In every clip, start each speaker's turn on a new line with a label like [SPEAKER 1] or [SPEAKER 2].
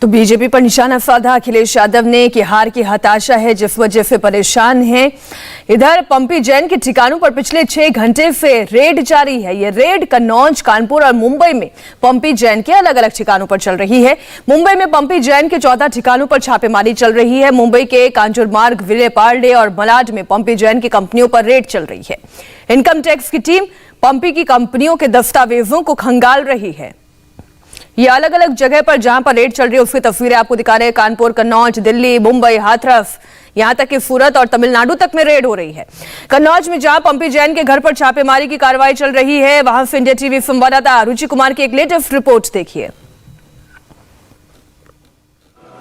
[SPEAKER 1] तो बीजेपी पर निशाना साधा अखिलेश यादव ने कि हार की हताशा है, जिस वजह से परेशान हैं। इधर पंपी जैन के ठिकानों पर पिछले 6 घंटे से रेड जारी है। ये रेड कन्नौज, कानपुर और मुंबई में पंपी जैन के अलग अलग ठिकानों पर चल रही है। मुंबई में पंपी जैन के 14 ठिकानों पर छापेमारी चल रही है। मुंबई के कांजूरमार्ग, विलेपार्ले और मलाड में पंपी जैन की कंपनियों पर रेड चल रही है। इनकम टैक्स की टीम पंपी की कंपनियों के दस्तावेजों को खंगाल रही है। ये अलग अलग जगह पर जहां पर रेड चल रही है उसकी तस्वीरें आपको दिखा रहे हैं। कानपुर, कन्नौज, दिल्ली, मुंबई, हाथरस, यहां तक कि सूरत और तमिलनाडु तक में रेड हो रही है। कन्नौज में जहां पंपी जैन के घर पर छापेमारी की कार्रवाई चल रही है, वहां से इंडिया टीवी संवाददाता रुचि कुमार की एक लेटेस्ट रिपोर्ट देखिए।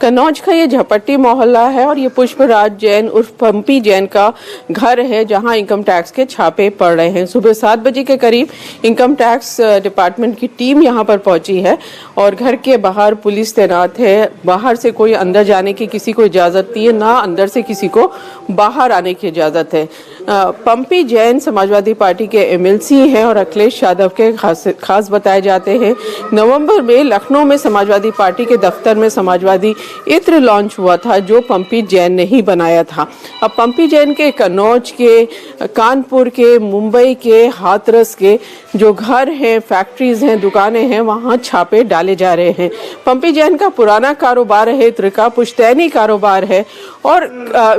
[SPEAKER 2] कन्नौज का ये झपट्टी मोहल्ला है और ये पुष्पराज जैन उर्फ पंपी जैन का घर है, जहां इनकम टैक्स के छापे पड़ रहे हैं। सुबह 7 बजे के करीब इनकम टैक्स डिपार्टमेंट की टीम यहां पर पहुंची है और घर के बाहर पुलिस तैनात है। बाहर से कोई अंदर जाने की किसी को इजाज़त नहीं है, ना अंदर से किसी को बाहर आने की इजाज़त है। पंपी जैन समाजवादी पार्टी के MLC हैं और अखिलेश यादव के खास बताए जाते हैं। नवंबर में लखनऊ में समाजवादी पार्टी के दफ्तर में समाजवादी इत्र लॉन्च हुआ था, जो पंपी जैन ने ही बनाया था। अब पंपी जैन के कन्नौज के, कानपुर के, मुंबई के, हाथरस के जो घर हैं, फैक्ट्रीज हैं, दुकानें हैं, वहां छापे डाले जा रहे हैं। पंपी जैन का पुराना कारोबार है, इत्र का पुश्तैनी कारोबार है और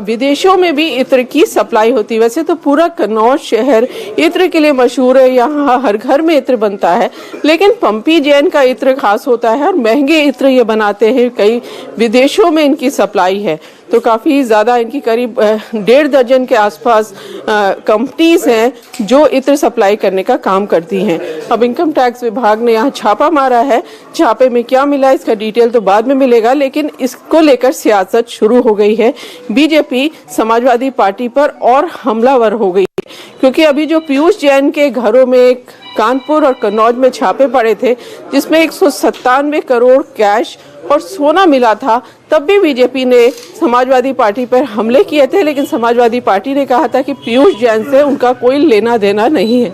[SPEAKER 2] विदेशों में भी इत्र की सप्लाई होती है। वैसे तो पूरा कन्नौज शहर इत्र के लिए मशहूर है, यहाँ हर घर में इत्र बनता है, लेकिन पंपी जैन का इत्र खास होता है और महंगे इत्र ये बनाते हैं। कई विदेशों में इनकी सप्लाई है, तो काफ़ी ज़्यादा इनकी करीब 1.5 दर्जन के आसपास कंपनीज हैं जो इत्र सप्लाई करने का काम करती हैं। अब इनकम टैक्स विभाग ने यहाँ छापा मारा है। छापे में क्या मिला इसका डिटेल तो बाद में मिलेगा, लेकिन इसको लेकर सियासत शुरू हो गई है। बीजेपी समाजवादी पार्टी पर और हमलावर हो गई है, क्योंकि अभी जो पीयूष जैन के घरों में कानपुर और कन्नौज में छापे पड़े थे, जिसमें 197 करोड़ कैश और सोना मिला था, तब भी बीजेपी ने समाजवादी पार्टी पर हमले किए थे, लेकिन समाजवादी पार्टी ने कहा था कि पीयूष जैन से उनका कोई लेना देना नहीं है।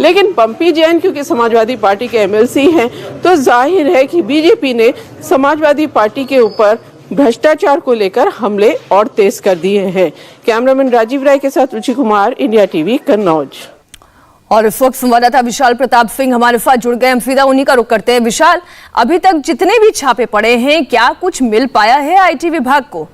[SPEAKER 2] लेकिन पंपी जैन क्योंकि समाजवादी पार्टी के MLC हैं, तो जाहिर है कि बीजेपी ने समाजवादी पार्टी के ऊपर भ्रष्टाचार को लेकर हमले और तेज कर दिए हैं। कैमरामैन राजीव राय के साथ रुचि कुमार, इंडिया टीवी, कन्नौज।
[SPEAKER 1] और इस वक्त संवाददाता विशाल प्रताप सिंह हमारे साथ जुड़ गए। हम सीधा उन्हीं का रुख करते हैं। विशाल, अभी तक जितने भी छापे पड़े हैं, क्या कुछ मिल पाया है IT विभाग को?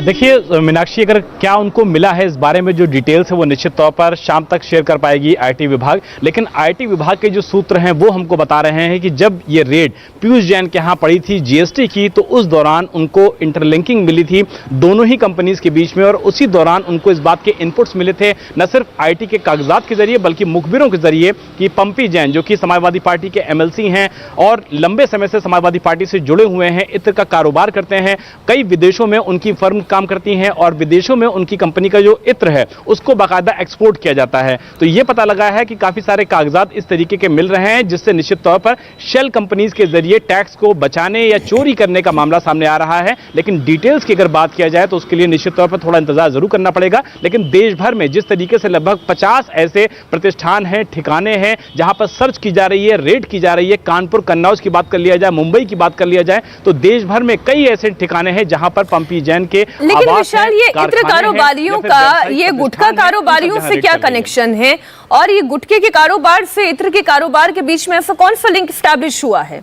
[SPEAKER 3] देखिए मीनाक्षी, अगर क्या उनको मिला है इस बारे में जो डिटेल्स है वो निश्चित तौर पर शाम तक शेयर कर पाएगी IT विभाग। लेकिन IT विभाग के जो सूत्र हैं वो हमको बता रहे हैं कि जब ये रेड पीयूष जैन के यहाँ पड़ी थी GST की, तो उस दौरान उनको इंटरलिंकिंग मिली थी दोनों ही कंपनीज के बीच में, और उसी दौरान उनको इस बात के इनपुट्स मिले थे, न सिर्फ IT के कागजात के जरिए बल्कि मुखबिरों के जरिए, कि पंपी जैन जो कि समाजवादी पार्टी के MLC हैं और लंबे समय से समाजवादी पार्टी से जुड़े हुए हैं, इत्र का कारोबार करते हैं, कई विदेशों में उनकी फर्म काम करती हैं और विदेशों में उनकी कंपनी का जो इत्र है उसको बाकायदा एक्सपोर्ट किया जाता है। तो ये पता लगा है कि काफी सारे कागजात इस तरीके के मिल रहे हैं, जिससे निश्चित तौर पर शेल कंपनीज के जरिए टैक्स को बचाने या चोरी करने का मामला सामने आ रहा है। लेकिन डिटेल्स की अगर बात किया जाए तो उसके लिए निश्चित तौर पर थोड़ा इंतजार जरूर करना पड़ेगा। लेकिन देश भर में जिस तरीके से लगभग 50 ऐसे प्रतिष्ठान हैं, ठिकाने हैं, जहां पर सर्च की जा रही है, रेड की जा रही है, कानपुर, कन्नौज की बात कर लिया जाए, मुंबई की बात कर लिया जाए, तो देश भर में कई ऐसे ठिकाने हैं जहां पर पंपी जैन के।
[SPEAKER 1] लेकिन विशाल, ये इत्र कारोबारियों का ये गुटखा कारोबारियों से क्या कनेक्शन है, और ये गुटखे के कारोबार से इत्र के कारोबार के बीच में ऐसा कौन सा लिंक एस्टैब्लिश हुआ है?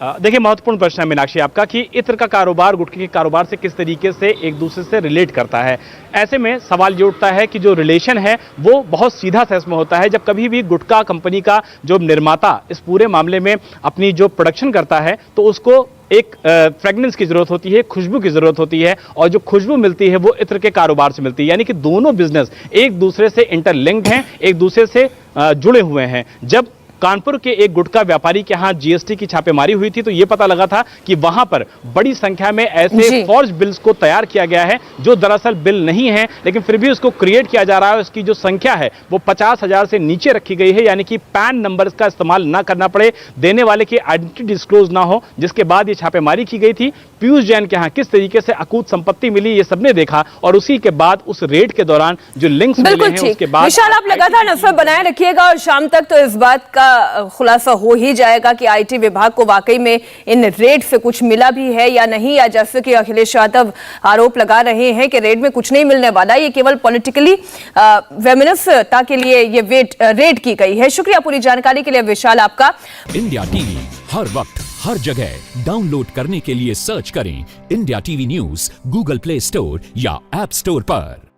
[SPEAKER 3] देखिए, महत्वपूर्ण प्रश्न है मीनाक्षी आपका कि इत्र का कारोबार गुटखे के कारोबार से किस तरीके से एक दूसरे से रिलेट करता है। ऐसे में सवाल ये उठता है कि जो रिलेशन है वो बहुत सीधा सा इसमें होता है। जब कभी भी गुटखा कंपनी का जो निर्माता इस पूरे मामले में अपनी जो प्रोडक्शन करता है, तो उसको एक फ्रेगनेंस की जरूरत होती है, खुशबू की जरूरत होती है, और जो खुशबू मिलती है वो इत्र के कारोबार से मिलती है। यानी कि दोनों बिजनेस एक दूसरे से इंटरलिंक्ड हैं, एक दूसरे से जुड़े हुए हैं। जब कानपुर के एक गुटखा व्यापारी के यहाँ जीएसटी की छापेमारी हुई थी तो यह पता लगा था कि वहां पर बड़ी संख्या में ऐसे फॉर्ज बिल्स को तैयार किया गया है जो दरअसल बिल नहीं है, लेकिन फिर भी उसको क्रिएट किया जा रहा है। उसकी जो संख्या है वो 50,000 से नीचे रखी गई है, यानी कि पैन नंबर का इस्तेमाल ना करना पड़े, देने वाले की आइडेंटिटी डिस्क्लोज ना हो। जिसके बाद ये छापेमारी की गई थी। पीयूष जैन के यहाँ किस तरीके से अकूत संपत्ति मिली ये सबने देखा और उसी के बाद उस रेड के दौरान जो लिंक्स मिले हैं उसके बाद
[SPEAKER 1] विशाल, आप लगातार नजर बनाए रखिएगा और शाम तक तो इस बात का खुलासा हो ही जाएगा कि आईटी विभाग को वाकई में इन रेड से कुछ मिला भी है या नहीं, या जैसे कि अखिलेश यादव आरोप लगा रहे हैं कि रेड में कुछ नहीं मिलने वाला, ये केवल पॉलिटिकली वेमिनिस्टता के लिए ये रेड की गई है। शुक्रिया पूरी जानकारी के लिए विशाल आपका।
[SPEAKER 4] इंडिया टीवी हर वक्त हर जगह डाउनलोड करने के लिए सर्च करें India TV news Google play store या ऐप स्टोर पर।